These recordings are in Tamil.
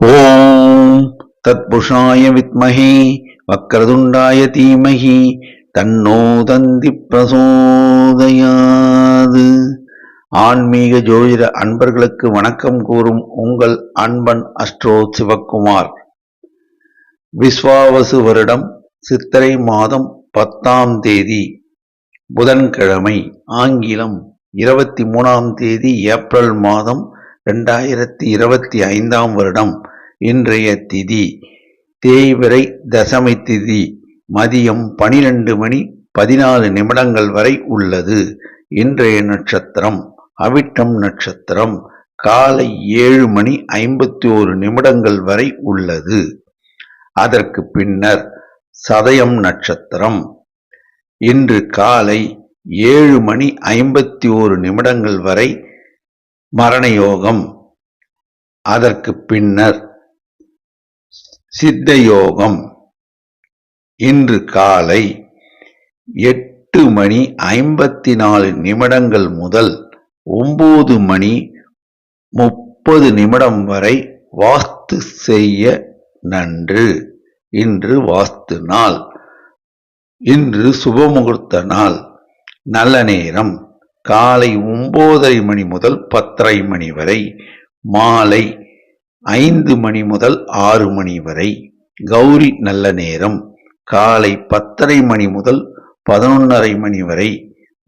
ஓம் தத்புருஷாய வித்மஹே வக்ரதுண்டாய தீமஹி தன்னோ தந்தி பிரசோதயாது. ஆன்மீக ஜோதிட அன்பர்களுக்கு வணக்கம் கூறும் உங்கள் அன்பன் அஸ்ட்ரோ சிவக்குமார். விஸ்வாவசு வருடம் சித்திரை மாதம் 10ஆம் தேதி புதன்கிழமை, ஆங்கிலம் 23ஆம் தேதி ஏப்ரல் மாதம் 2025ஆம் வருடம். இன்றைய திதி தேய்பிறை தசமி திதி. மதியம் 12:14 வரை உள்ளது. இன்றைய நட்சத்திரம் அவிட்டம் நட்சத்திரம். காலை 7:51 வரை உள்ளது. அதற்கு பின்னர் சதயம் நட்சத்திரம். இன்று காலை 7:51 வரை மரண யோகம். அதற்கு பின்னர் சித்த யோகம். இன்று காலை 8:54 முதல் 9:30 வரை வாஸ்து செய்ய நன்று. இன்று வாஸ்து நாள். இன்று சுபமுகூர்த்த நாள். நல்ல நேரம் காலை 9:30 முதல் 10:30 வரை, மாலை 5 முதல் 6 வரை. கௌரி நல்ல நேரம் காலை 10:30 முதல் 11:30 வரை,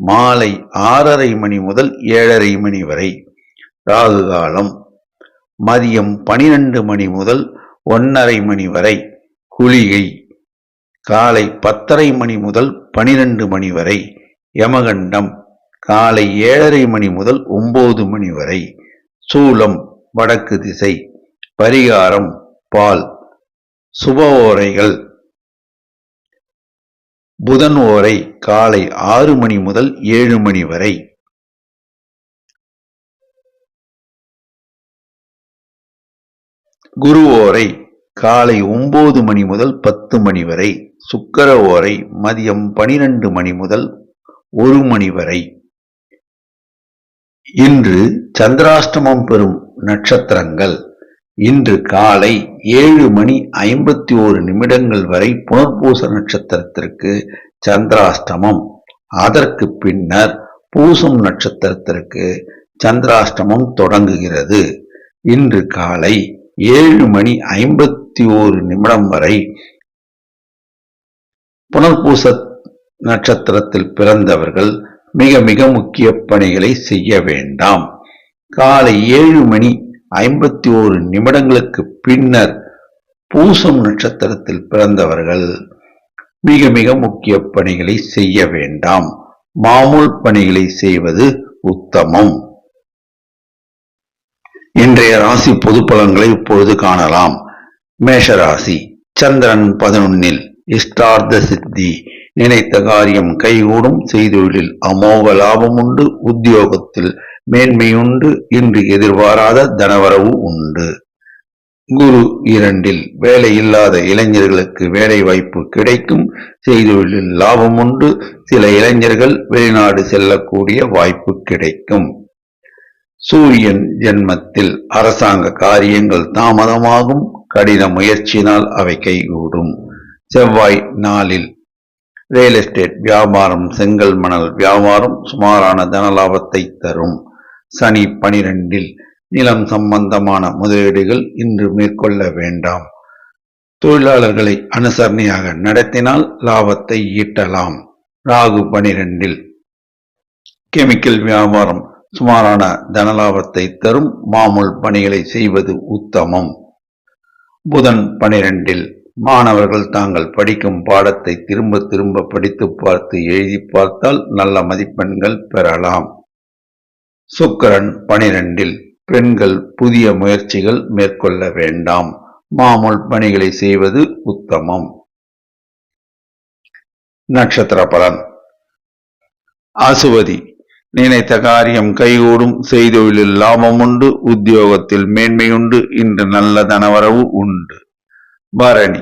மாலை 6:30 முதல் 7:30 வரை. ராகு காலம் மதியம் 12 முதல் 1:30 வரை. குளிகை காலை 10:30 முதல் 12 வரை. யமகண்டம் காலை 7:30 முதல் 9 வரை. சூலம் வடக்கு திசை. பரிகாரம் பால். சுப ஓரைகள். புதன் ஓரை காலை 6 முதல் 7 வரை. குரு ஓரை காலை 9 முதல் 10 வரை. சுக்கிர ஓரை மதியம் 12 முதல் 1 வரை. இன்று சந்திராஷ்டமம் பெறும் நட்சத்திரங்கள். இன்று காலை 7:51 வரை புனர்பூச நட்சத்திரத்திற்கு சந்திராஷ்டமம். அதற்கு பின்னர் பூசம் நட்சத்திரத்திற்கு சந்திராஷ்டமம் தொடங்குகிறது. இன்று காலை 7:51 வரை புனர்பூச நட்சத்திரத்தில் பிறந்தவர்கள் மிக மிக முக்கிய பணிகளை செய்ய வேண்டாம். காலை 7:51 பின்னர் பூசம் நட்சத்திரத்தில் பிறந்தவர்கள் மிக மிக முக்கிய பணிகளை செய்ய வேண்டாம். மாமூல் பணிகளை செய்வது உத்தமம். இன்றைய ராசி பொது பலன்களை இப்பொழுது காணலாம். மேஷராசி. சந்திரன் 11. இஷ்டார்த்த சித்தி. நினைத்த காரியம் கைகூடும். செய்தொழிலில் அமோக லாபம் உண்டு. உத்தியோகத்தில் மேன்மையுண்டு. இன்று எதிர்பாராத தனவரவு உண்டு. குரு 2. வேலை இல்லாத இளைஞர்களுக்கு வேலை வாய்ப்பு கிடைக்கும். செய்தொழிலில் லாபம் உண்டு. சில இளைஞர்கள் வெளிநாடு செல்லக்கூடிய வாய்ப்பு கிடைக்கும். சூரியன் ஜென்மத்தில் அரசாங்க காரியங்கள் தாமதமாகும். கடின முயற்சியினால் அவை கைகூடும். செவ்வாய் நாளில் ரியல் எஸ்டேட் வியாபாரம், செங்கல் மணல் வியாபாரம் சுமாரான தனலாபத்தை தரும். சனி 12. நிலம் சம்பந்தமான முதலீடுகள் இன்று மேற்கொள்ள வேண்டாம். தொழிலாளர்களை அனுசரணையாக நடத்தினால் லாபத்தை ஈட்டலாம். ராகு 12. கெமிக்கல் வியாபாரம் சுமாரான தனலாபத்தை தரும். மாமூல் பணிகளை செய்வது உத்தமம். புதன் 12. மாணவர்கள் தாங்கள் படிக்கும் பாடத்தை திரும்ப திரும்ப படித்து பார்த்து எழுதி பார்த்தால் நல்ல மதிப்பெண்கள் பெறலாம். சுக்கிரன் 12. பெண்கள் புதிய முயற்சிகள் மேற்கொள்ள வேண்டாம். மாமூல் பணிகளை செய்வது உத்தமம். நட்சத்திர பலன். அசுவதி. நினைத்த காரியம் கைகூடும். செய்தொழிலில் லாபம் உண்டு. உத்தியோகத்தில் மேன்மையுண்டு. இன்று நல்ல தனவரவு உண்டு. பரணி.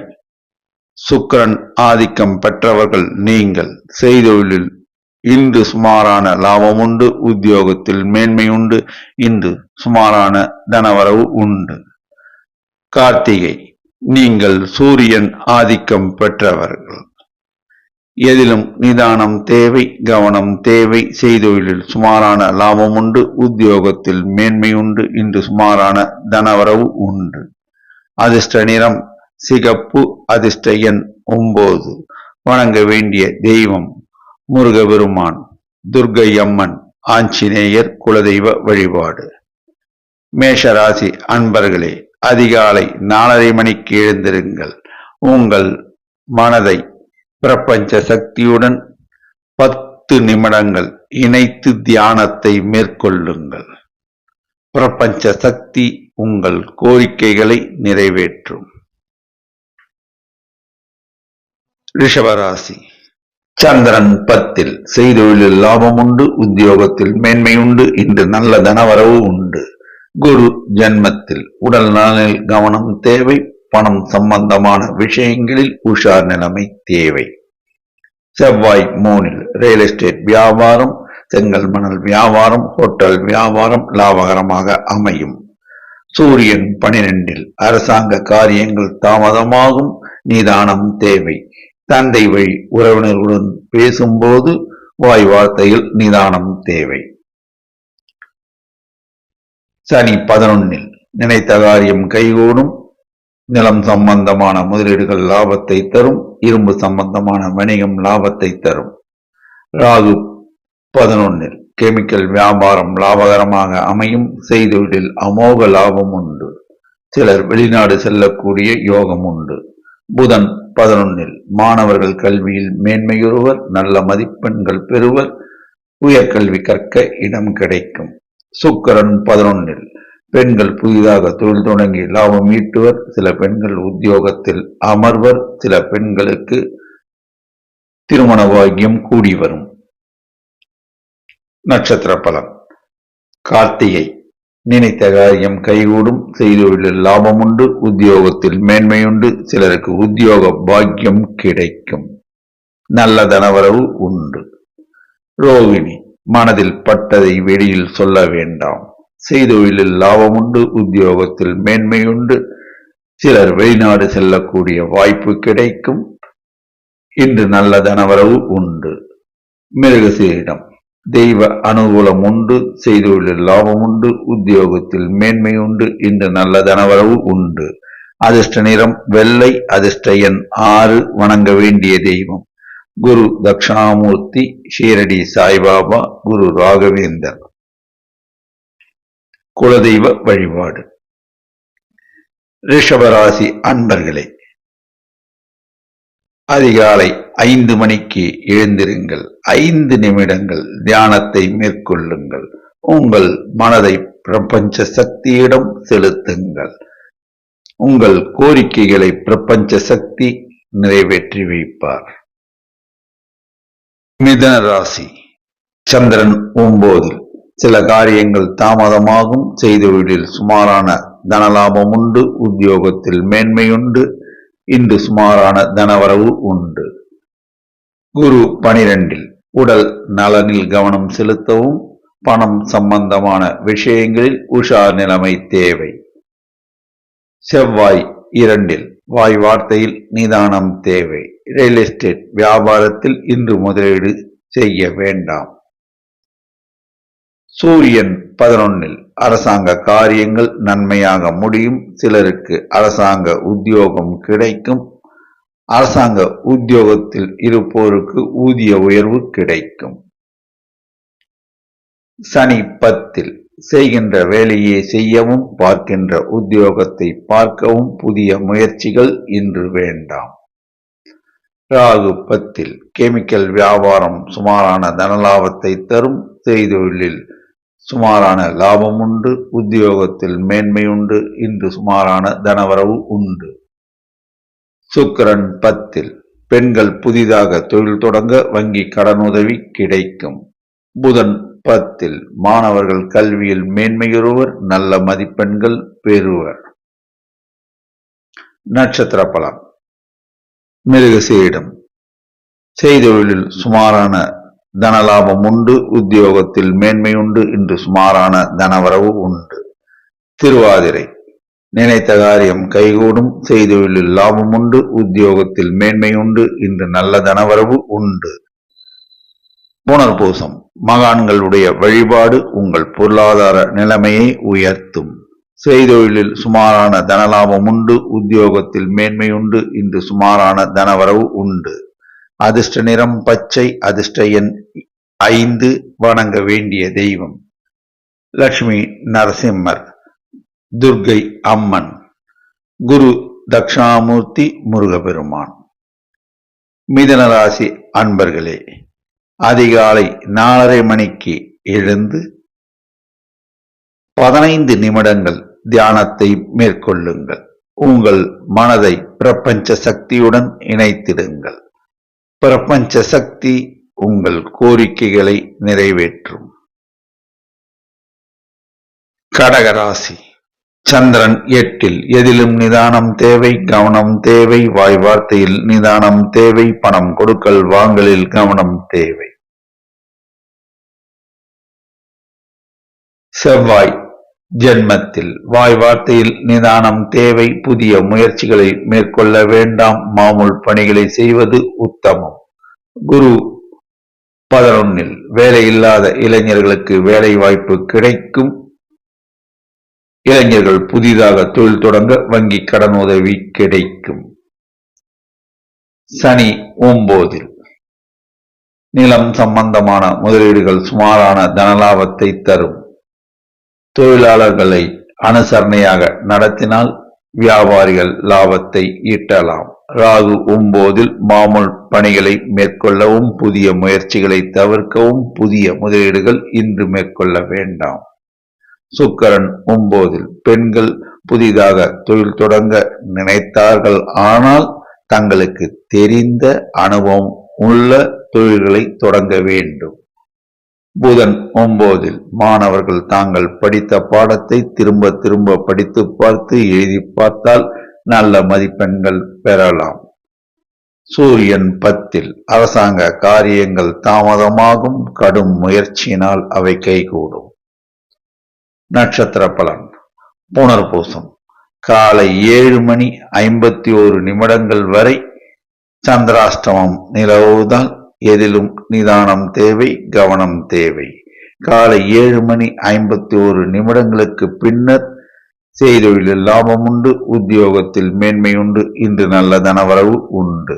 சுக்கிரன் ஆதிக்கம் பெற்றவர்கள் நீங்கள். செய்தொழிலில் இன்று சுமாரான லாபம் உண்டு. உத்தியோகத்தில் மேன்மை உண்டு. இன்று சுமாரான தனவரவு உண்டு. கார்த்திகை, நீங்கள் சூரியன் ஆதிக்கம் பெற்றவர்கள். எதிலும் நிதானம் தேவை, கவனம் தேவை. செய்தொழிலில் சுமாரான லாபம் உண்டு, உத்தியோகத்தில் மேன்மை உண்டு. இன்று சுமாரான தனவரவு உண்டு. அதிர்ஷ்ட நிறம் சிகப்பு. அதிர்ஷ்ட எண் 9. வணங்க வேண்டிய தெய்வம் முருகபெருமான், துர்க்கை அம்மன், ஆஞ்சநேயர். குலதெய்வ வழிபாடு. மேஷராசி அன்பர்களே, அதிகாலை 4:30 மணிக்கு எழுந்திருங்கள். உங்கள் மனதை பிரபஞ்ச சக்தியுடன் 10 நிமிடங்கள் இணைத்து தியானத்தை மேற்கொள்ளுங்கள். பிரபஞ்ச சக்தி உங்கள் கோரிக்கைகளை நிறைவேற்றும். ரிஷபராசி, சந்திரன் 10. செய்தொழிலில் லாபம் உண்டு, உத்தியோகத்தில் மேன்மை உண்டு. இன்று நல்ல தனவரவு உண்டு. குரு ஜன்மத்தில். உடல் நலனில் கவனம் தேவை. பணம் சம்பந்தமான விஷயங்களில் உஷார் நிலைமை தேவை. செவ்வாய் 3. ரியல் எஸ்டேட் வியாபாரம், செங்கல் மணல் வியாபாரம், ஹோட்டல் வியாபாரம் லாபகரமாக அமையும். சூரியன் 12. அரசாங்க காரியங்கள் தாமதமாகும், நிதானம் தேவை. தந்தை வழி உறவினர்களுடன் பேசும்போது வாய் வார்த்தையில் நிதானம் தேவை. சனி 11. நினைத்த காரியம் கைகூடும். நிலம் சம்பந்தமான முதலீடுகள் லாபத்தை தரும். இரும்பு சம்பந்தமான வணிகம் லாபத்தை தரும். ராகு 11. கெமிக்கல் வியாபாரம் லாபகரமாக அமையும். செய்தொழிலில் அமோக லாபம் உண்டு. சிலர் வெளிநாடு செல்லக்கூடிய யோகம் உண்டு. புதன் 11. மாணவர்கள் கல்வியில் மேன்மையுறுவர். நல்ல மதிப்பெண்கள் பெறுவர். உயர்கல்வி கற்க இடம் கிடைக்கும். சுக்கிரன் 11. பெண்கள் புதிதாக தொழில் தொடங்கி லாபம் ஈட்டுவர். சில பெண்கள் உத்தியோகத்தில் அமர்வர். சில பெண்களுக்கு திருமண பாக்கியம் கூடி வரும். நட்சத்திர பலன். கார்த்திகை, நினைத்த காரியம் கைகூடும். செய்தொழிலில் லாபம் உண்டு, உத்தியோகத்தில் மேன்மையுண்டு. சிலருக்கு உத்தியோக பாக்கியம் கிடைக்கும். நல்ல தனவரவு உண்டு. ரோகிணி, மனதில் பட்டதை வெளியில் சொல்ல வேண்டாம். செய்தொழிலில் லாபம் உண்டு, உத்தியோகத்தில் மேன்மையுண்டு. சிலர் வெளிநாடு செல்லக்கூடிய வாய்ப்பு கிடைக்கும். இன்று நல்ல தனவரவு உண்டு. மிருகசீரிடம், தெய்வ அனுகூலம் உண்டு. செய்தொழிலில் லாபம் உண்டு, உத்தியோகத்தில் மேன்மை உண்டு. இன்று நல்ல தனவரவு உண்டு. அதிர்ஷ்ட நிறம் வெள்ளை. அதிர்ஷ்ட எண் 6. வணங்க வேண்டிய தெய்வம் குரு தட்சிணாமூர்த்தி, ஷீரடி சாய்பாபா, குரு ராகவேந்தர். குலதெய்வ வழிபாடு. ரிஷபராசி அன்பர்களே, அதிகாலை 5 மணிக்கு எழுந்திருங்கள். 5 நிமிடங்கள் தியானத்தை மேற்கொள்ளுங்கள். உங்கள் மனதை பிரபஞ்ச சக்தியிடம் செலுத்துங்கள். உங்கள் கோரிக்கைகளை பிரபஞ்ச சக்தி நிறைவேற்றி வைப்பார். மிதுன ராசி, சந்திரன் 9. சில காரியங்கள் தாமதமாகும். செய்தொழிலில் சுமாரான தனலாபம் உண்டு, உத்தியோகத்தில் மேன்மையுண்டு. இன்று சுமாரான தனவரவு உண்டு. குரு 12. உடல் நலனில் கவனம் செலுத்தவும். பணம் சம்பந்தமான விஷயங்களில் உஷார் நிலைமை தேவை. செவ்வாய் 2. வாய் வார்த்தையில் நிதானம் தேவை. ரியல் எஸ்டேட் வியாபாரத்தில் இன்று முதலீடு செய்ய வேண்டாம். சூரியன் 11. அரசாங்க காரியங்கள் நன்மையாக முடியும். சிலருக்கு அரசாங்க உத்தியோகம் கிடைக்கும். அரசாங்க உத்தியோகத்தில் இருப்போருக்கு ஊதிய உயர்வு கிடைக்கும். சனி 10. செய்கின்ற வேலையை செய்யவும், பார்க்கின்ற உத்தியோகத்தை பார்க்கவும் புதிய முயற்சிகள் இன்று வேண்டாம். ராகு 10. கெமிக்கல் வியாபாரம் சுமாரான தனலாபத்தை தரும். செய்தொழிலில் சுமாரான லாபம் உண்டு, உத்தியோகத்தில் மேன்மை உண்டு. இன்று சுமாரான தனவரவு உண்டு. சுக்கிரன் 10. பெண்கள் புதிதாக தொழில் தொடங்க வங்கி கடனுதவி கிடைக்கும். புதன் 10. மாணவர்கள் கல்வியில் மேன்மையுறுவர். நல்ல மதிப்பெண்கள் பெறுவர். நட்சத்திர பலன். மிருகசீரிடம். செய்தொழிலில் சுமாரான தனலாபம் உண்டு, உத்தியோகத்தில் மேன்மை உண்டு. இன்று சுமாரான தனவரவு உண்டு. திருவாதிரை, நினைத்த காரியம் கைகூடும். செய்தொழிலில் லாபம் உண்டு. உத்தியோகத்தில் மேன்மை உண்டு. இன்று நல்ல தனவரவு உண்டு. புனர்பூசம். மகான்களுடைய வழிபாடு உங்கள் பொருளாதார நிலைமையை உயர்த்தும். செய்தொழிலில் சுமாரான தனலாபம் உண்டு. உத்தியோகத்தில் மேன்மை உண்டு. இன்று சுமாரான தனவரவு உண்டு. அதிர்ஷ்ட நிறம் பச்சை. அதிர்ஷ்ட எண் 5. வணங்க வேண்டிய தெய்வம் லட்சுமி நரசிம்மர், துர்க்கை அம்மன், குரு தட்சிணாமூர்த்தி முருகப்பெருமான். மிதுன ராசி அன்பர்களே, அதிகாலை 4:30 மணிக்கு எழுந்து 15 நிமிடங்கள் தியானத்தை மேற்கொள்ளுங்கள். உங்கள் மனதை பிரபஞ்ச சக்தியுடன் இணைத்திடுங்கள். பிரபஞ்ச சக்தி உங்கள் கோரிக்கைகளை நிறைவேற்றும். கடகராசி. சந்திரன் 8. எதிலும் நிதானம் தேவை, கவனம் தேவை. வாய் வார்த்தையில் நிதானம் தேவை. பணம் கொடுக்கல் வாங்கலில் கவனம் தேவை. செவ்வாய் ஜென்மத்தில். வாய் வார்த்தையில் நிதானம் தேவை. புதிய முயற்சிகளை மேற்கொள்ள வேண்டாம். மாமூல் பணிகளை செய்வது உத்தமம். குரு 11. வேலை இல்லாத இளைஞர்களுக்கு வேலை வாய்ப்பு கிடைக்கும். இளைஞர்கள் புதிதாக தொழில் தொடங்க வங்கி கடன் உதவி கிடைக்கும். சனி 9. நிலம் சம்பந்தமான முதலீடுகள் சுமாரான தனலாபத்தை தரும். தொழிலாளர்களை அனுசரணையாக நடத்தினால் வியாபாரிகள் லாபத்தை ஈட்டலாம். ராகு 9. மாமூல் பணிகளை மேற்கொள்ளவும் புதிய முயற்சிகளை தவிர்க்கவும். புதிய முதலீடுகள் இன்று மேற்கொள்ள வேண்டாம். சுக்கிரன் 9. பெண்கள் புதிதாக தொழில் தொடங்க நினைத்தார்கள், ஆனால் தங்களுக்கு தெரிந்த அனுபவம் உள்ள தொழில்களை தொடங்க வேண்டும். புதன் 9. மாணவர்கள் தாங்கள் படித்த பாடத்தை திரும்ப திரும்ப படித்து பார்த்து எழுதி பார்த்தால் நல்ல மதிப்பெண்கள் பெறலாம். சூரியன் 10. அரசாங்க காரியங்கள் தாமதமாகும். கடும் முயற்சியினால் அவை கைகூடும். நட்சத்திர பலன். புனர்பூசம். காலை 7:51 வரை சந்திராஷ்டமம் நிலவுவதால் எதிலும் நிதானம் தேவை, கவனம் தேவை. காலை 7:51 பின்னர் செய்தொழிலில் லாபம் உண்டு. உத்தியோகத்தில் மேன்மை உண்டு. இன்று நல்ல தனவரவு உண்டு.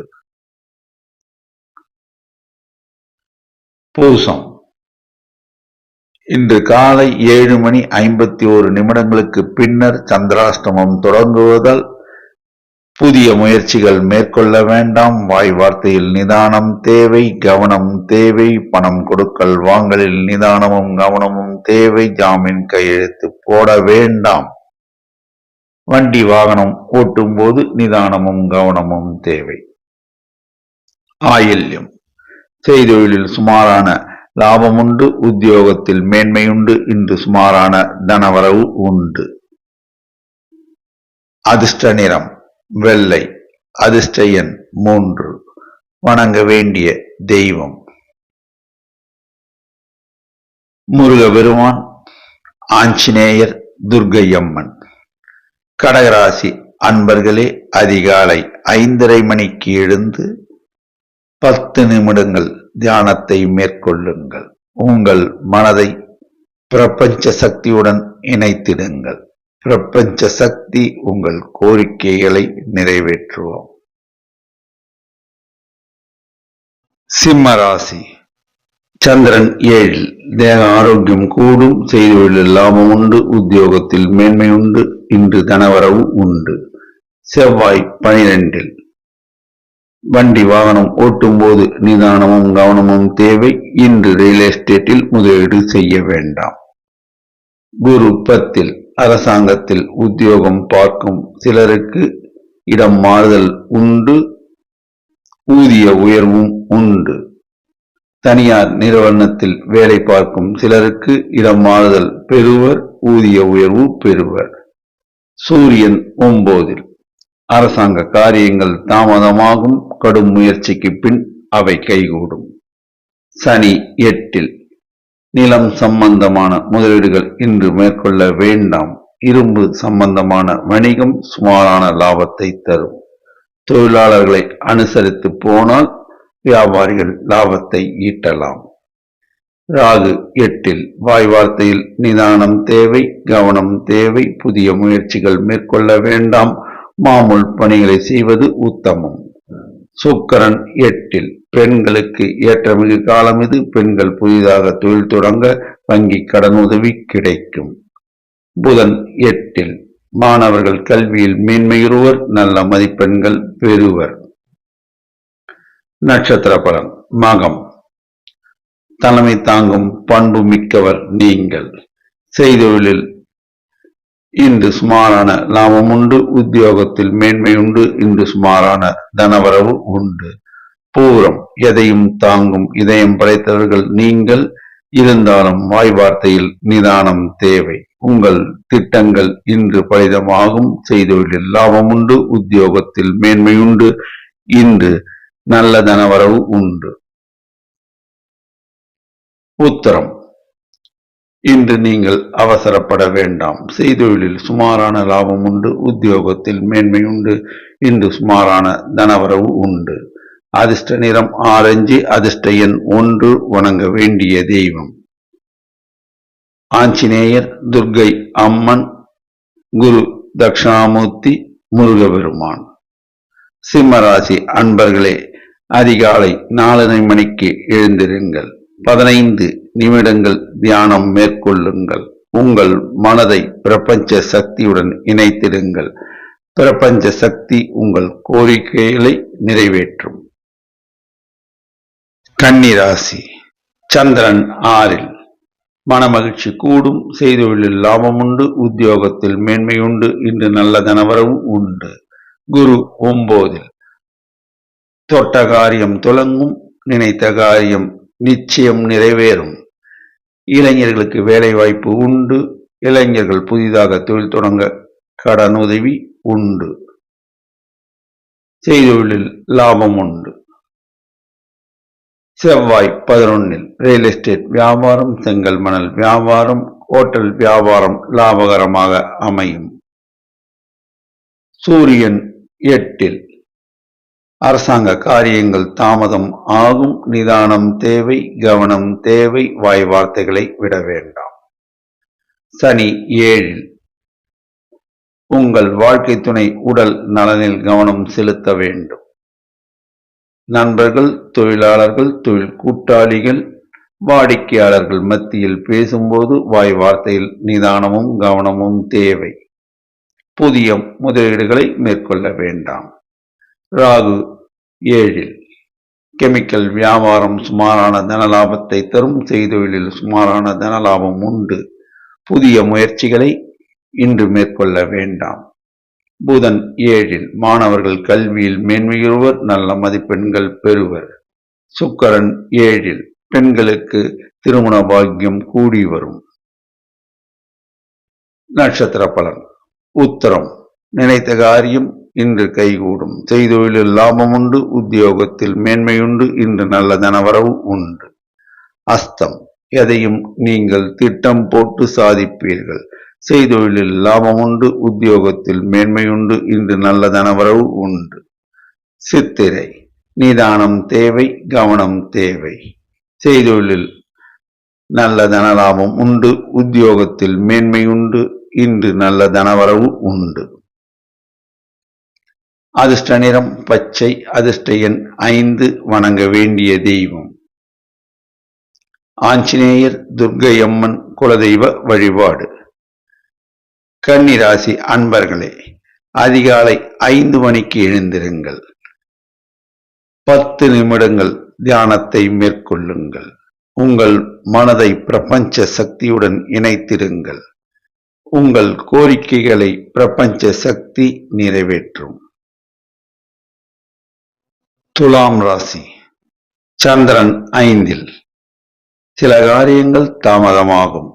பூசம். இன்று காலை 7:51 பின்னர் சந்திராஷ்டமம் தொடங்குவதால் புதிய முயற்சிகள் மேற்கொள்ள வேண்டாம். வாய் வார்த்தையில் நிதானம் தேவை, கவனம் தேவை. பணம் கொடுக்கல் வாங்கலில் நிதானமும் கவனமும் தேவை. ஜாமீன் கையெழுத்து போட வேண்டாம். வண்டி வாகனம் ஓட்டும் போது நிதானமும் கவனமும் தேவை. ஆயில்யம். செய்தொழிலில் சுமாரான லாபம் உண்டு. உத்தியோகத்தில் மேன்மை உண்டு. இன்று சுமாரான தனவரவு உண்டு. அதிர்ஷ்ட நிறம் வெள்ளை. அதிர்ஷ்ட எண் 3. வணங்க வேண்டிய தெய்வம் முருகப்பெருமான், ஆஞ்சநேயர், துர்க்கை அம்மன். கடகராசி அன்பர்களே, அதிகாலை 5:30 மணிக்கு எழுந்து 10 நிமிடங்கள் தியானத்தை மேற்கொள்ளுங்கள். உங்கள் மனதை பிரபஞ்ச சக்தியுடன் இணைத்திடுங்கள். பிரபஞ்ச சக்தி உங்கள் கோரிக்கைகளை நிறைவேற்றுவோம். சிம்ம ராசி. சந்திரன் 7. தேக ஆரோக்கியம் கூடும். செய்தொழிலில் லாபம் உண்டு. உத்தியோகத்தில் மேன்மை உண்டு. இன்று தனவரவு உண்டு. செவ்வாய் 12. வண்டி வாகனம் ஓட்டும் போது நிதானமும் கவனமும் தேவை. இன்று ரியல் எஸ்டேட்டில் முதலீடு செய்ய வேண்டாம். குரு 10. அரசாங்கத்தில் உத்தியோகம் பார்க்கும் சிலருக்கு இடம் மாறுதல் உண்டு. ஊதிய உயர்வும் உண்டு. தனியார் நிறுவனத்தில் வேலை பார்க்கும் சிலருக்கு இடம் மாறுதல் பெறுவர். ஊதிய உயர்வு பெறுவர். சூரியன் 9. அரசாங்க காரியங்கள் தாமதமாகும். கடும் முயற்சிக்கு பின் அவை கைகூடும். சனி 8. நிலம் சம்பந்தமான முதலீடுகள் இன்று மேற்கொள்ள வேண்டாம். இரும்பு சம்பந்தமான வணிகம் சுமாரான லாபத்தை தரும். தொழிலாளர்களை அனுசரித்து போனால் வியாபாரிகள் லாபத்தை ஈட்டலாம். ராகு 8 வாய் வார்த்தையில் நிதானம் தேவை, கவனம் தேவை. புதிய முயற்சிகள் மேற்கொள்ள வேண்டாம். மாமூல் பணிகளை செய்வது உத்தமம். சுக்கிரன் 8 பெண்களுக்கு ஏற்றமிகு காலம் இது. பெண்கள் புதிதாக தொழில் தொடங்க வங்கி கடன் உதவி கிடைக்கும். புதன் 8 மாணவர்கள் கல்வியில் மேன்மையுறுவர், நல்ல மதிப்பெண்கள் பெறுவர். நட்சத்திர பலன். மகம் தலைமை தாங்கும் பண்பு மிக்கவர் நீங்கள். செய்தொழிலில் இன்று சுமாரான லாபம் உண்டு. உத்தியோகத்தில் மேன்மை உண்டு. இன்று சுமாரான தனவரவு உண்டு. பூரம் எதையும் தாங்கும் இதயம் படைத்தவர்கள் நீங்கள். இருந்தாலும் வாய் வார்த்தையில் நிதானம் தேவை. உங்கள் திட்டங்கள் இன்று பலிதமாகும். செய்தொழிலில் லாபம் உண்டு. உத்தியோகத்தில் மேன்மை உண்டு. இன்று நல்ல தனவரவு உண்டு. உத்தரம் இன்று நீங்கள் அவசரப்பட வேண்டாம். செய்தொழிலில் சுமாரான லாபம் உண்டு. உத்தியோகத்தில் மேன்மை உண்டு. இன்று சுமாரான தனவரவு உண்டு. அதிர்ஷ்ட நிறம் ஆரஞ்சு. அதிர்ஷ்ட எண் 1. வணங்க வேண்டிய தெய்வம் ஆஞ்சநேயர், துர்க்கை அம்மன், குரு தட்சிணாமூர்த்தி, முருகபெருமான். சிம்மராசி அன்பர்களே, அதிகாலை 4:30 மணிக்கு எழுந்திருங்கள். 15 நிமிடங்கள் தியானம் மேற்கொள்ளுங்கள். உங்கள் மனதை பிரபஞ்ச சக்தியுடன் இணைத்திடுங்கள். பிரபஞ்ச சக்தி உங்கள் கோரிக்கைகளை நிறைவேற்றும். கன்னிராசி சந்திரன் 6 மனமகிழ்ச்சி கூடும். செய்தொழிலில் லாபம் உண்டு. உத்தியோகத்தில் மேன்மை உண்டு. இன்று நல்ல தனவரவு உண்டு. குரு 9 தொட்ட காரியம் துலங்கும். நினைத்த காரியம் நிச்சயம் நிறைவேறும். இளைஞர்களுக்கு வேலை வாய்ப்பு உண்டு. இளைஞர்கள் புதிதாக தொழில் தொடங்க கடனுதவி உண்டு. செய்தொழிலில் லாபம் உண்டு. செவ்வாய் 11 ரியல் எஸ்டேட் வியாபாரம், செங்கல் மணல் வியாபாரம், ஹோட்டல் வியாபாரம் லாபகரமாக அமையும். சூரியன் 8 அரசாங்க காரியங்கள் தாமதம் ஆகும். நிதானம் தேவை, கவனம் தேவை. வாய் வார்த்தைகளை விட வேண்டாம். சனி 7 உங்கள் வாழ்க்கை துணை உடல் நலனில் கவனம் செலுத்த வேண்டும். நண்பர்கள், தொழிலாளர்கள், தொழில் கூட்டாளிகள், வாடிக்கையாளர்கள் மத்தியில் பேசும்போது வாய் வார்த்தையில் நிதானமும் கவனமும் தேவை. புதிய முதலீடுகளை மேற்கொள்ள வேண்டாம். ராகு 7 கெமிக்கல் வியாபாரம் சுமாரான தனலாபத்தை தரும். செய்தொழிலில் சுமாரான தனலாபம் உண்டு. புதிய முயற்சிகளை இன்று மேற்கொள்ள வேண்டாம். புதன் 7 மாணவர்கள் கல்வியில் மேன்மையுறுவர், நல்ல மதிப்பெண்கள் பெறுவர். சுக்கிரன் 7 பெண்களுக்கு திருமண பாக்கியம் கூடி வரும். நட்சத்திர பலன். உத்தரம் நினைத்த காரியம் இன்று கைகூடும். செய்தொழிலில் லாபம் உண்டு. உத்தியோகத்தில் மேன்மையுண்டு. இன்று நல்ல தனவரவு உண்டு. அஸ்தம் எதையும் நீங்கள் திட்டம் போட்டு சாதிப்பீர்கள். செய்தொழிலில் லாபம் உண்டு. உத்தியோகத்தில் மேன்மையுண்டு. இன்று நல்ல தனவரவு உண்டு. சித்திரை நிதானம் தேவை, கவனம் தேவை. செய்தொழிலில் நல்ல தனலாபம் உண்டு. உத்தியோகத்தில் மேன்மையுண்டு. இன்று நல்ல தனவரவு உண்டு. அதிர்ஷ்ட நிறம் பச்சை. அதிர்ஷ்ட எண் 5. வணங்க வேண்டிய தெய்வம் ஆஞ்சநேயர், துர்க்கை அம்மன். குலதெய்வ வழிபாடு. கன்னிராசி அன்பர்களே, அதிகாலை 5 மணிக்கு எழுந்திருங்கள். 10 நிமிடங்கள் தியானத்தை மேற்கொள்ளுங்கள். உங்கள் மனதை பிரபஞ்ச சக்தியுடன் இணைத்திருங்கள். உங்கள் கோரிக்கைகளை பிரபஞ்ச சக்தி நிறைவேற்றும். துலாம் ராசி சந்திரன் 5 சில காரியங்கள் தாமதமாகும்.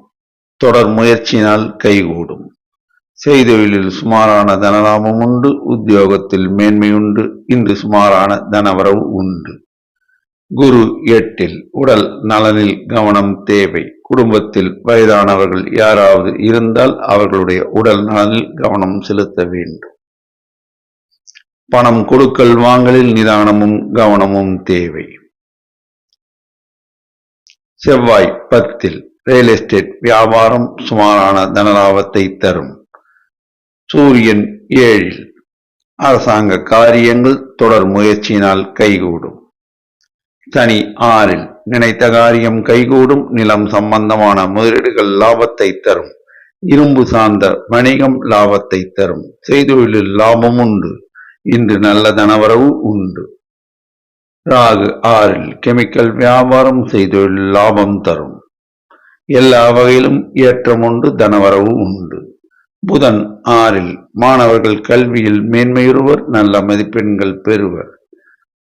தொடர் முயற்சியினால் கைகூடும். செய்தொழிலில் சுமாரான தனலாபம் உண்டு. உத்தியோகத்தில் மேன்மை உண்டு. இன்று சுமாரான தனவரவு உண்டு. குரு 8 உடல் நலனில் கவனம் தேவை. குடும்பத்தில் வயதானவர்கள் யாராவது இருந்தால் அவர்களுடைய உடல் நலனில் கவனம் செலுத்த வேண்டும். பணம் கொடுக்கல் வாங்கலில் நிதானமும் கவனமும் தேவை. செவ்வாய் 10 ரியல் எஸ்டேட் வியாபாரம் சுமாரான தனலாபத்தை தரும். சூரியன் 7 அரசாங்க காரியங்கள் தொடர் முயற்சியினால் கைகூடும். சனி 6 நினைத்த காரியம் கைகூடும். நிலம் சம்பந்தமான முதலீடுகள் லாபத்தை தரும். இரும்பு சார்ந்த வணிகம் லாபத்தை தரும். செய்தொழிலில் லாபம் உண்டு. இன்று நல்ல தனவரவு உண்டு. ராகு 6 கெமிக்கல் வியாபாரம் செய்தொழில் லாபம் தரும். எல்லா வகையிலும் ஏற்றம் உண்டு. தனவரவு உண்டு. புதன் 6 மாணவர்கள் கல்வியில் மேன்மையுறுவர். நல்ல மதிப்பெண்கள் பெறுவர்.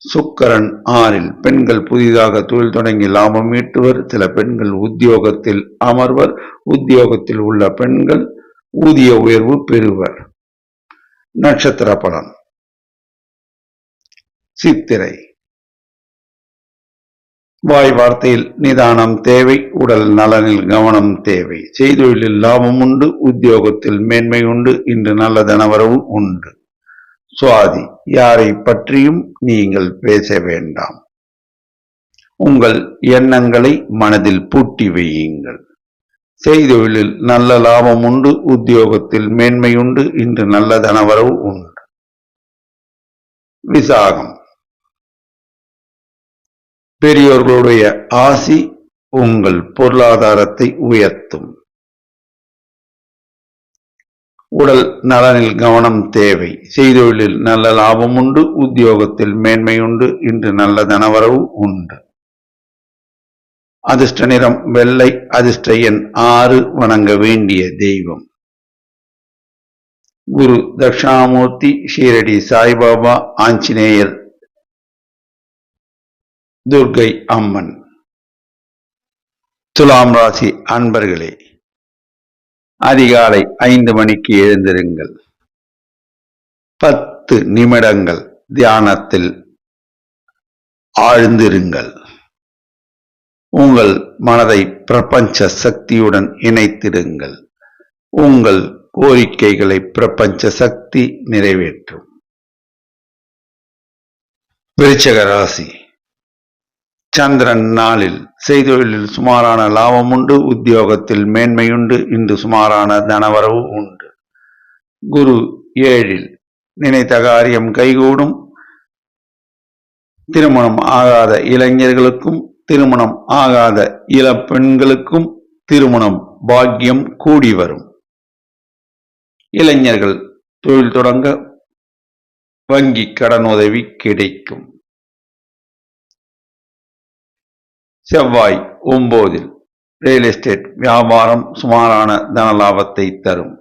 சுக்கிரன் 6 பெண்கள் புதிதாக தொழில் தொடங்கி லாபம் ஈட்டுவர். சில பெண்கள் உத்தியோகத்தில் அமர்வர். உத்தியோகத்தில் உள்ள பெண்கள் ஊதிய உயர்வு பெறுவர். நட்சத்திர பலன். சித்திரை வாய் வார்த்தையில் நிதானம் தேவை. உடல் நலனில் கவனம் தேவை. செய்தொழிலில் லாபம் உண்டு. உத்தியோகத்தில் மேன்மை உண்டு. இன்று நல்ல தனவரவு உண்டு. சுவாதி யாரை பற்றியும் நீங்கள் பேச வேண்டாம். உங்கள் எண்ணங்களை மனதில் பூட்டி வையுங்கள். செய்தொழிலில் நல்ல லாபம் உண்டு. உத்தியோகத்தில் மேன்மை உண்டு. இன்று நல்ல தனவரவு உண்டு. விசாகம் பெரியோர்களுடைய ஆசி உங்கள் பொருளாதாரத்தை உயர்த்தும். உடல் நலனில் கவனம் தேவை. செய்தொழிலில் நல்ல லாபம் உண்டு. உத்தியோகத்தில் மேன்மை உண்டு. இன்று நல்ல தனவரவு உண்டு. அதிர்ஷ்ட நிறம் வெள்ளை. அதிர்ஷ்ட எண் 6. வணங்க வேண்டிய தெய்வம் குரு தட்சிணாமூர்த்தி, ஷீரடி சாய்பாபா, ஆஞ்சநேயர், துர்க்கை அம்மன். துலாம் ராசி அன்பர்களே, அதிகாலை 5 மணிக்கு எழுந்திருங்கள். 10 நிமிடங்கள் தியானத்தில் ஆழ்ந்திருங்கள். உங்கள் மனதை பிரபஞ்ச சக்தியுடன் இணைத்திடுங்கள். உங்கள் கோரிக்கைகளை பிரபஞ்ச சக்தி நிறைவேற்றும். விருச்சிக ராசி. சந்திரன் நாளில் செய்தொழிலில் சுமாரான லாபம் உண்டு. உத்தியோகத்தில் மேன்மையுண்டு. இன்று சுமாரான தனவரவு உண்டு. குரு 7 நினைத்த காரியம் கைகூடும். திருமணம் ஆகாத இளைஞர்களுக்கும் திருமணம் ஆகாத இளப்பெண்களுக்கும் திருமணம் பாக்கியம் கூடி வரும். இளைஞர்கள் தொழில் தொடங்க வங்கி கடனுதவி கிடைக்கும். செவ்வாய் 9 ரியல் எஸ்டேட் வியாபாரம் சுமாரான தனலாபத்தை தரும்.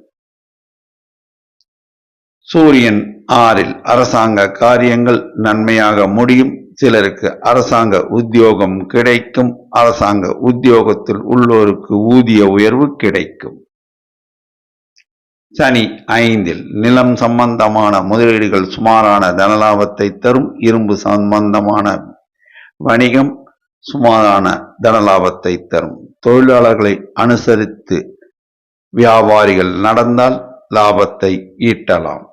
சூரியன் 6 அரசாங்க காரியங்கள் நன்மையாக முடியும். சிலருக்கு அரசாங்க உத்தியோகம் கிடைக்கும். அரசாங்க உத்தியோகத்தில் உள்ளோருக்கு ஊதிய உயர்வு கிடைக்கும். சனி 5 நிலம் சம்பந்தமான முதலீடுகள் சுமாரான தனலாபத்தை தரும். இரும்பு சம்பந்தமான வணிகம் சுமாரான தனலாபத்தை தரும். தொழிலாளர்களை அனுசரித்து வியாபாரிகள் நடந்தால் லாபத்தை ஈட்டலாம்.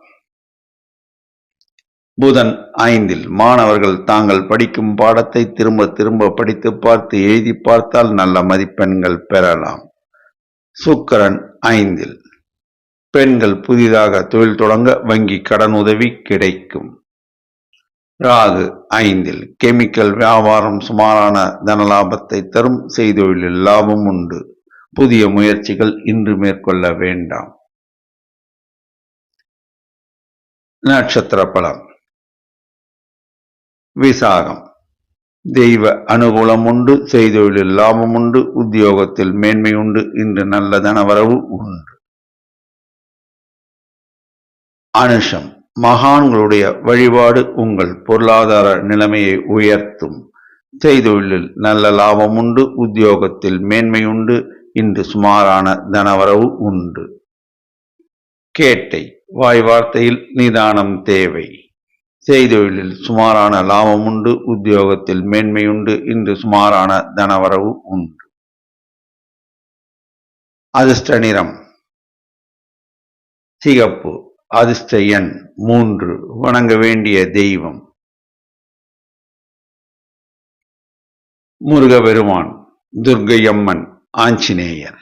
புதன் 5 மாணவர்கள் தாங்கள் படிக்கும் பாடத்தை திரும்ப திரும்ப படித்து பார்த்து எழுதி பார்த்தால் நல்ல மதிப்பெண்கள் பெறலாம். சுக்கிரன் 5 பெண்கள் புதிதாக தொழில் தொடங்க வங்கி கடன் உதவி கிடைக்கும். ராகு 5 கெமிக்கல் வியாபாரம் சுமாரான தனலாபத்தை தரும். செய்தொழிலில் லாபம் உண்டு. புதிய முயற்சிகள் இன்று மேற்கொள்ள வேண்டாம். நட்சத்திர பலம். விசாகம் தெய்வ அனுகூலம் உண்டு. செய்தொழிலில் லாபம் உண்டு. உத்தியோகத்தில் மேன்மை உண்டு. இன்று நல்ல தனவரவு உண்டு. அனுஷம் மகான்களுடைய வழிபாடு உங்கள் பொருளாதார நிலைமையை உயர்த்தும். செய்தொழிலில் நல்ல லாபம் உண்டு. உத்தியோகத்தில் மேன்மை உண்டு. இன்று சுமாரான தனவரவு உண்டு. கேட்டை வாய் வார்த்தையில் நிதானம் தேவை. செய்தொழிலில் சுமாரான லாபம் உண்டு. உத்தியோகத்தில் மேன்மை உண்டு. இன்று சுமாரான தனவரவு உண்டு. அதிர்ஷ்ட நிறம் சிகப்பு. அதிர்ஷ்ட எண் 3. வணங்க வேண்டிய தெய்வம் முருகபெருமான், துர்க்கையம்மன், ஆஞ்சநேயர்.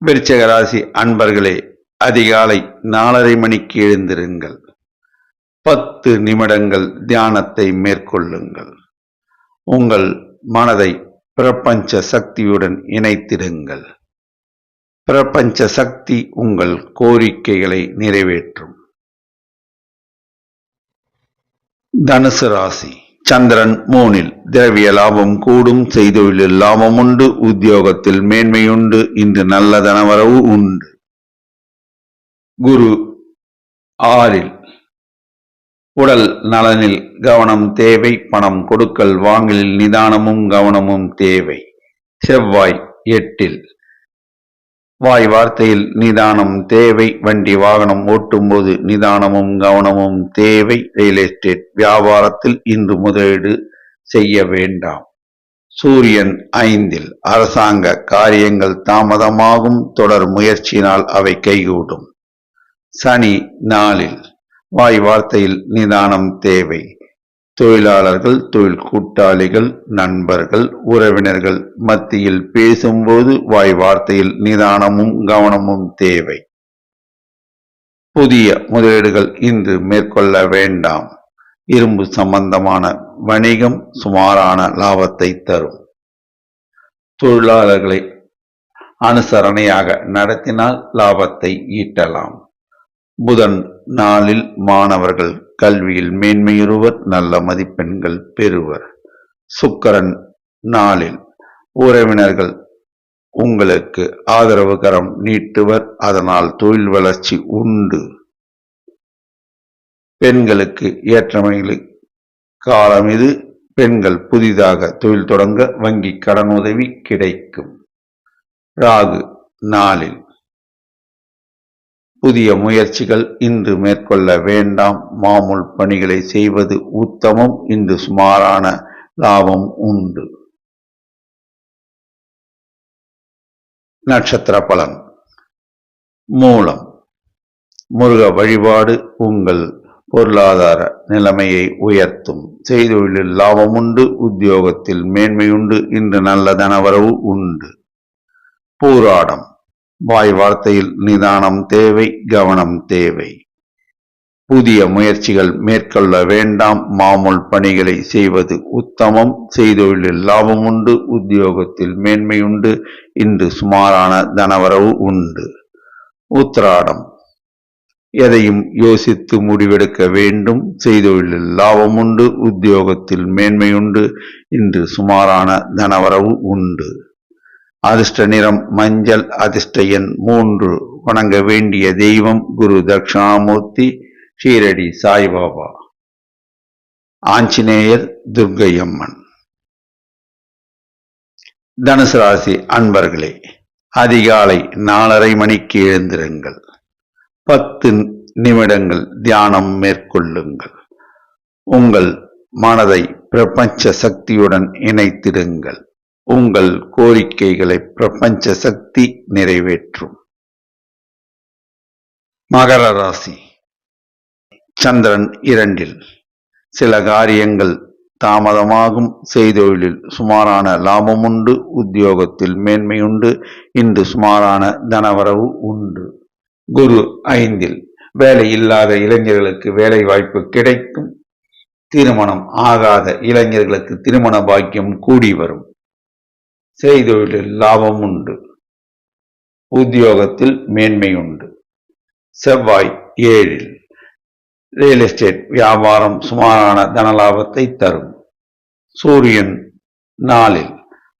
விருச்சிக ராசி அன்பர்களே, அதிகாலை 4:30 மணிக்கு எழுந்திருங்கள். 10 நிமிடங்கள் தியானத்தை மேற்கொள்ளுங்கள். உங்கள் மனதை பிரபஞ்ச சக்தியுடன் இணைத்திடுங்கள். பிரபஞ்ச சக்தி உங்கள் கோரிக்கைகளை நிறைவேற்றும். தனுசு ராசி. சந்திரன் 3. திரவிய லாபம் கூடும். செய்தொழிலில் லாபம் உண்டு. உத்தியோகத்தில் மேன்மையுண்டு. இன்று நல்ல தனவரவு உண்டு. குரு 6. உடல் நலனில் கவனம் தேவை. பணம் கொடுக்கல் வாங்கலில் நிதானமும் கவனமும் தேவை. செவ்வாய் 8. வாய் வார்த்தையில் நிதானம் தேவை. வண்டி வாகனம் ஓட்டும்போது நிதானமும் கவனமும் தேவை. ரியல் எஸ்டேட் வியாபாரத்தில் இன்று முதலீடு செய்ய வேண்டாம். சூரியன் 5. அரசாங்க காரியங்கள் தாமதமாகும். தொடர் முயற்சியினால் அவை கைகூடும். சனி 4. வாய் வார்த்தையில் நிதானம் தேவை. தொழிலாளர்கள், தொழில் கூட்டாளிகள், நண்பர்கள், உறவினர்கள் மத்தியில் பேசும்போது வாய் வார்த்தையில் நிதானமும் கவனமும் தேவை. புதிய முதலீடுகள் இன்று மேற்கொள்ள வேண்டாம். இரும்பு சம்பந்தமான வணிகம் சுமாரான லாபத்தை தரும். தொழிலாளர்களை அனுசரணையாக நடத்தினால் லாபத்தை ஈட்டலாம். புதன் 4. மாணவர்கள் கல்வியில் மேன்மையுறுவர். நல்ல மதிப்பெண்கள் பெறுவர். சுக்கிரன் 4. உறவினர்கள் உங்களுக்கு ஆதரவு கரம் நீட்டுவர். அதனால் தொழில் வளர்ச்சி உண்டு. பெண்களுக்கு ஏற்றமைகளை காலம் இது. பெண்கள் புதிதாக தொழில் தொடங்க வங்கி கடன் உதவி கிடைக்கும். ராகு 4. புதிய முயற்சிகள் இன்று மேற்கொள்ள வேண்டாம். மாமூல் பணிகளை செய்வது உத்தமம். இன்று சுமாரான லாபம் உண்டு. நட்சத்திர பலன். மூலம். முருக வழிபாடு உங்கள் பொருளாதார நிலைமையை உயர்த்தும். செய்தொழிலில் லாபம் உண்டு. உத்தியோகத்தில் மேன்மையுண்டு. இன்று நல்ல தனவரவு உண்டு. பூராடம். வாய் வார்த்தையில் நிதானம் தேவை. கவனம் தேவை. புதிய முயற்சிகள் மேற்கொள்ள வேண்டாம். மாமூல் பணிகளை செய்வது உத்தமம். செய்தொழிலில் லாபம் உண்டு. உத்தியோகத்தில் மேன்மையுண்டு. இன்று சுமாரான தனவரவு உண்டு. உத்திராடம். எதையும் யோசித்து முடிவெடுக்க வேண்டும். செய்தொழிலில் லாபம் உண்டு. உத்தியோகத்தில் மேன்மையுண்டு. இன்று சுமாரான தனவரவு உண்டு. அதிர்ஷ்ட நிறம் மஞ்சள். அதிர்ஷ்ட எண் 3. வணங்க வேண்டிய தெய்வம் குரு தட்சிணாமூர்த்தி, ஷீரடி சாய்பாபா, ஆஞ்சநேயர், துர்க்கையம்மன். தனுசு ராசி அன்பர்களே, அதிகாலை 4:30 மணிக்கு எழுந்திருங்கள். 10 நிமிடங்கள் தியானம் மேற்கொள்ளுங்கள். உங்கள் மனதை பிரபஞ்ச சக்தியுடன் இணைத்திடுங்கள். உங்கள் கோரிக்கைகளை பிரபஞ்ச சக்தி நிறைவேற்றும். மகர ராசி. சந்திரன் 2. சில காரியங்கள் தாமதமாகும். செய்தொழிலில் சுமாரான லாபம் உண்டு. உத்தியோகத்தில் மேன்மையுண்டு. இன்று சுமாரான தனவரவு உண்டு. குரு 5. வேலை இல்லாத இளைஞர்களுக்கு வேலை வாய்ப்பு கிடைக்கும். திருமணம் ஆகாத இளைஞர்களுக்கு திருமண பாக்கியம் கூடி வரும். செய்தொழிலில் லாபம் உண்டு. உத்தியோகத்தில் மேன்மை உண்டு. செவ்வாய் 7. ரியல் எஸ்டேட் வியாபாரம் சுமாரான தனலாபத்தை தரும். சூரியன் 4.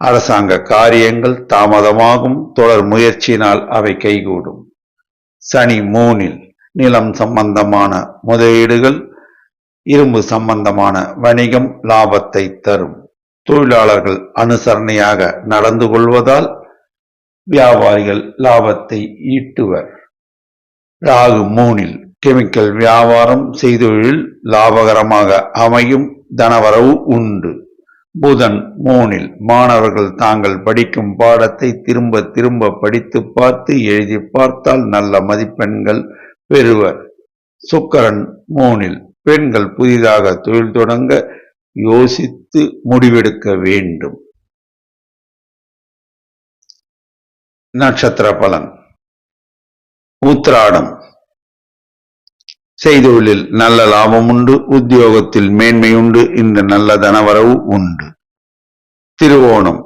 அரசாங்க காரியங்கள் தாமதமாகும். தொடர் முயற்சியினால் அவை கைகூடும். சனி 3. நிலம் சம்பந்தமான முதலீடுகள், இரும்பு சம்பந்தமான வணிகம் லாபத்தை தரும். தொழிலாளர்கள் அனுசரணையாக நடந்து கொள்வதால் வியாபாரிகள் லாபத்தை ஈட்டுவர். ராகு 3. கெமிக்கல் வியாபாரம் செய்தொழில் லாபகரமாக அமையும். தனவரவு உண்டு. புதன் 3 மாணவர்கள் தாங்கள் படிக்கும் பாடத்தை திரும்ப திரும்ப படித்து பார்த்து எழுதி பார்த்தால் நல்ல மதிப்பெண்கள் பெறுவர். சுக்கிரன் 3 பெண்கள் புதிதாக தொழில் தொடங்க யோசித்து முடிவெடுக்க வேண்டும். நட்சத்திர பலன். உத்திராடம் செய்தொழிலில் நல்ல லாபம் உண்டு. உத்தியோகத்தில் மேன்மை உண்டு. இன்று நல்ல தனவரவு உண்டு. திருவோணம்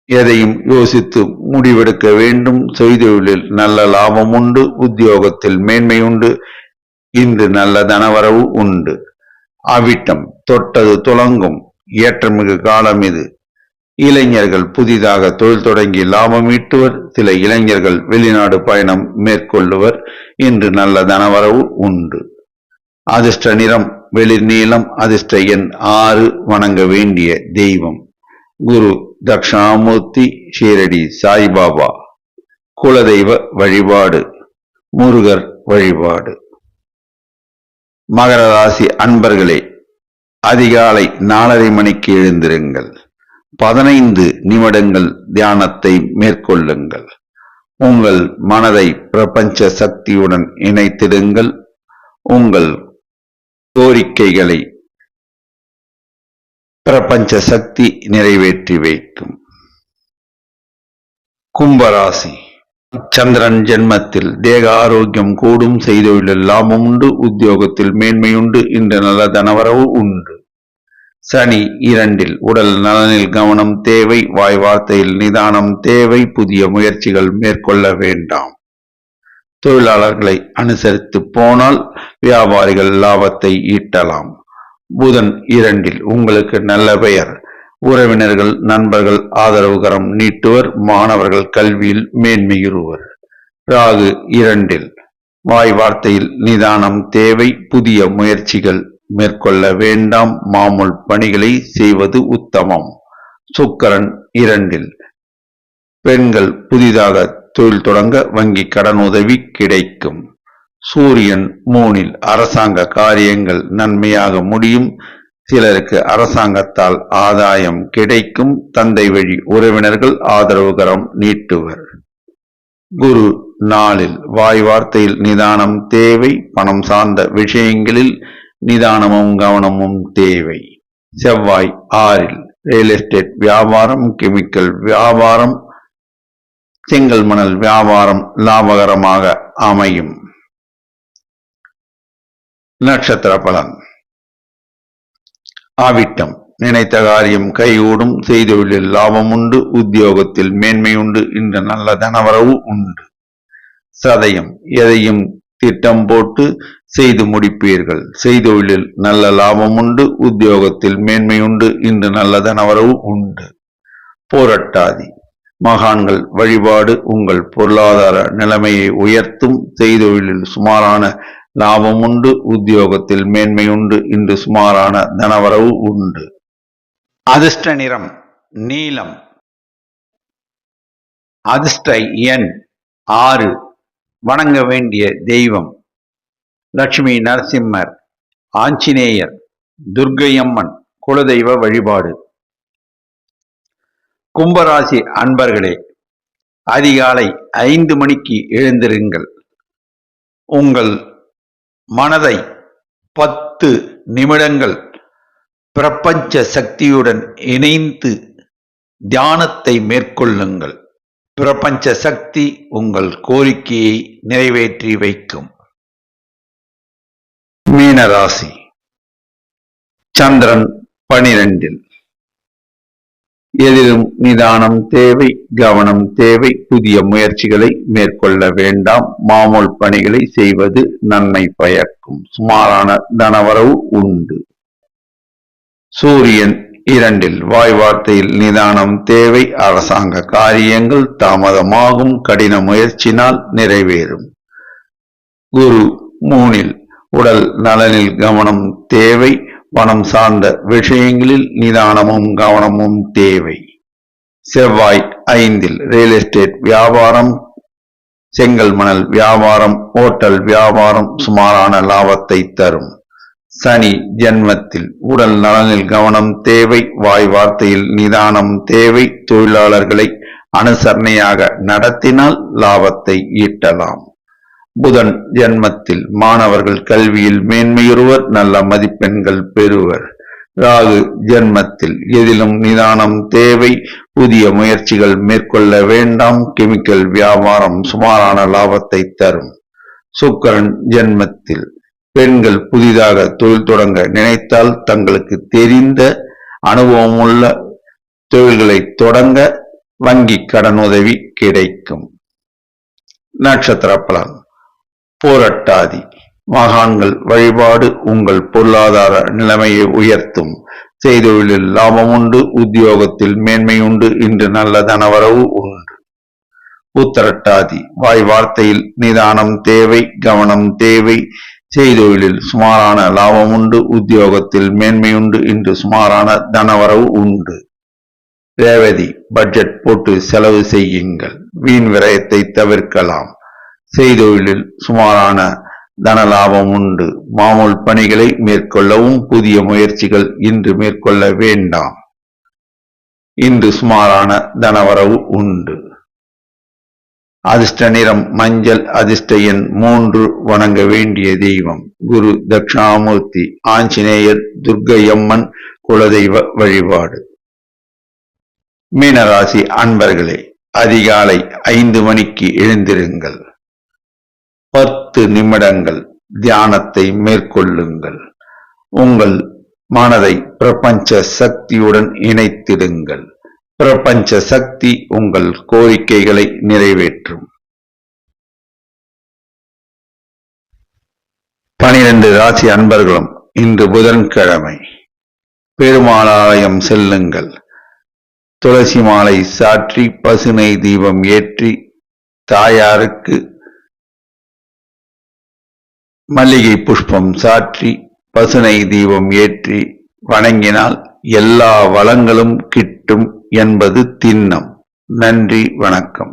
எதையும் யோசித்து முடிவெடுக்க வேண்டும். செய்தொழிலில் நல்ல லாபம் உண்டு. உத்தியோகத்தில் மேன்மை உண்டு. இன்று நல்ல தனவரவு உண்டு. அவிட்டம் தொட்டது துலங்கும். ஏற்றமிகு காலம் இது. இளைஞர்கள் புதிதாக தொழில் தொடங்கி லாபம் ஈட்டுவர். சில இளைஞர்கள் வெளிநாடு பயணம் மேற்கொள்ளுவர். இன்று நல்ல தனவரவு உண்டு. அதிர்ஷ்ட நிறம் வெளிர் நீலம். அதிர்ஷ்ட எண் 6. வணங்க வேண்டிய தெய்வம் குரு தட்சிணாமூர்த்தி, ஷீரடி சாய்பாபா. குலதெய்வ வழிபாடு முருகர் வழிபாடு. மகர ராசி அன்பர்களே, அதிகாலை 4:30 மணிக்கு எழுந்திருங்கள். 15 நிமிடங்கள் தியானத்தை மேற்கொள்ளுங்கள். உங்கள் மனதை பிரபஞ்ச சக்தியுடன் இணைத்திடுங்கள். உங்கள் கோரிக்கைகளை பிரபஞ்ச சக்தி நிறைவேற்றி வைக்கும். கும்பராசி. சந்திரன் ஜென்மத்தில் தேக ஆரோக்கியம் கூடும். செய்தொழிலில் லாபம் உண்டு. உத்தியோகத்தில் மேன்மையுண்டு. இன்று நல்ல தனவரவு உண்டு. சனி 2 உடல் நலனில் கவனம் தேவை. வாய் வார்த்தையில் நிதானம் தேவை. புதிய முயற்சிகள் மேற்கொள்ள வேண்டாம். தொழிலாளர்களை அனுசரித்து போனால் வியாபாரிகள் லாபத்தை ஈட்டலாம். புதன் 2 உங்களுக்கு நல்ல பெயர். உறவினர்கள் நண்பர்கள் ஆதரவுகரம் நீட்டுவர். மாணவர்கள் கல்வியில் மேன்மையுறுவர். ராகு 2 வாய் வார்த்தையில் நிதானம் தேவை. புதிய முயற்சிகள் மேற்கொள்ள வேண்டாம். மாமூல் பணிகளை செய்வது உத்தமம். சுக்கிரன் 2 பெண்கள் புதிதாக தொழில் தொடங்க வங்கி கடன் உதவி கிடைக்கும். சூரியன் 3 அரசாங்க காரியங்கள் நன்மையாக முடியும். சிலருக்கு அரசாங்கத்தால் ஆதாயம் கிடைக்கும். தந்தை வழி உறவினர்கள் ஆதரவுகரம் நீட்டுவர். குரு 4 வாய் வார்த்தையில் நிதானம் தேவை. பணம் சார்ந்த விஷயங்களில் நிதானமும் கவனமும் தேவை. செவ்வாய் 6 ரியல் எஸ்டேட் வியாபாரம், கெமிக்கல் வியாபாரம், செங்கல் மணல் வியாபாரம் லாபகரமாக அமையும். நட்சத்திர பலன். அவிட்டம் நினைத்த காரியம் கைகூடும். செய்தொழிலில் லாபம் உண்டு. உத்தியோகத்தில் மேன்மை உண்டு. இன்று நல்ல தனவரவு உண்டு. சதயம் எதையும் திட்டம் போட்டு செய்து முடிப்பீர்கள். செய்தொழிலில் நல்ல லாபம் உண்டு. உத்தியோகத்தில் மேன்மை உண்டு. இன்று நல்ல தனவரவு உண்டு. போராட்டாதி மகான்கள் வழிபாடு உங்கள் பொருளாதார நிலைமையை உயர்த்தும். செய்தொழிலில் சுமாரான லாபம் உண்டு. உத்தியோகத்தில் மேன்மை உண்டு. இன்று சுமாரான தனவரவு உண்டு. அதிர்ஷ்ட நிறம் நீலம். அதிர்ஷ்ட எண் 6. வணங்க வேண்டிய தெய்வம் லட்சுமி நரசிம்மர், ஆஞ்சநேயர், துர்க்கையம்மன். குலதெய்வ வழிபாடு. கும்பராசி அன்பர்களே, அதிகாலை 5 மணிக்கு எழுந்திருங்கள். உங்கள் மனதை 10 நிமிடங்கள் பிரபஞ்ச சக்தியுடன் இணைந்து தியானத்தை மேற்கொள்ளுங்கள். பிரபஞ்ச சக்தி உங்கள் கோரிக்கையை நிறைவேற்றி வைக்கும். மீனராசி. சந்திரன் 12 எதிலும் நிதானம் தேவை. கவனம் தேவை. புதிய முயற்சிகளை மேற்கொள்ள வேண்டாம். மாமூல் பணிகளை செய்வது நன்மை பயக்கும். சுமாரான தனவரவு உண்டு. சூரியன் 2 வாய் வார்த்தையில் நிதானம் தேவை. அரசாங்க காரியங்கள் தாமதமாகும். கடின முயற்சினால் நிறைவேறும். குரு 3 உடல் நலனில் கவனம் தேவை. பணம் சார்ந்த விஷயங்களில் நிதானமும் கவனமும் தேவை. செவ்வாய் 5 ரியல் எஸ்டேட் வியாபாரம், செங்கல் மணல் வியாபாரம், ஓட்டல் வியாபாரம் சுமாரான லாபத்தை தரும். சனி ஜென்மத்தில் உடல் நலனில் கவனம் தேவை. வாய் வார்த்தையில் நிதானம் தேவை. தொழிலாளர்களை அனுசரணையாக நடத்தினால் லாபத்தை ஈட்டலாம். புதன் ஜென்மத்தில் மாணவர்கள் கல்வியில் மேன்மையுறுவர். நல்ல மதிப்பெண்கள் பெறுவர். ராகு ஜென்மத்தில் எதிலும் நிதானம் தேவை. புதிய முயற்சிகள் மேற்கொள்ள வேண்டாம். கெமிக்கல் வியாபாரம் சுமாரான லாபத்தை தரும். சுக்கிரன் ஜென்மத்தில் பெண்கள் புதிதாக தொழில் தொடங்க நினைத்தால் தங்களுக்கு தெரிந்த அனுபவமுள்ள தொழில்களை தொடங்க வங்கி கடனுதவி கிடைக்கும். நட்சத்திர பலன். பூரட்டாதி. மகான்கள் வழிபாடு உங்கள் பொருளாதார நிலைமையை உயர்த்தும். செய்தொழிலில் லாபம் உண்டு. உத்தியோகத்தில் மேன்மை உண்டு. இன்று நல்ல தனவரவு உண்டு. உத்திரட்டாதி. வாய் வார்த்தையில் நிதானம் தேவை. கவனம் தேவை. செய்தொழிலில் சுமாரான லாபம் உண்டு. உத்தியோகத்தில் மேன்மை உண்டு. இன்று சுமாரான தனவரவு உண்டு. ரேவதி. பட்ஜெட் போட்டு செலவு செய்யுங்கள். வீண் விரயத்தை தவிர்க்கலாம். செய்தொழிலில் சுமாரான தன லாபம் உண்டு. மாமூல் பணிகளை மேற்கொள்ளவும். புதிய முயற்சிகள் இன்று மேற்கொள்ள வேண்டாம். இன்று சுமாரான தனவரவு உண்டு. அதிர்ஷ்ட நிறம் மஞ்சள். அதிர்ஷ்ட எண் 3. வணங்க வேண்டிய தெய்வம் குரு தட்சிணாமூர்த்தி, ஆஞ்சநேயர், துர்க்கையம்மன் குலதெய்வ வழிபாடு. மீனராசி அன்பர்களே, அதிகாலை 5 மணிக்கு எழுந்திருங்கள். 10 நிமிடங்கள் தியானத்தை மேற்கொள்ளுங்கள். உங்கள் மனதை பிரபஞ்ச சக்தியுடன் இணைத்திடுங்கள். பிரபஞ்ச சக்தி உங்கள் கோரிக்கைகளை நிறைவேற்றும். 12 ராசி அன்பர்களும் இன்று புதன்கிழமை பெருமாள் ஆலயம் செல்லுங்கள். துளசி மாலை சாற்றி பசுனை தீபம் ஏற்றி தாயாருக்கு மல்லிகை புஷ்பம் சாற்றி பசுனை தீபம் ஏற்றி வணங்கினால் எல்லா வளங்களும் கிட்டும் என்பது திண்ணம். நன்றி, வணக்கம்.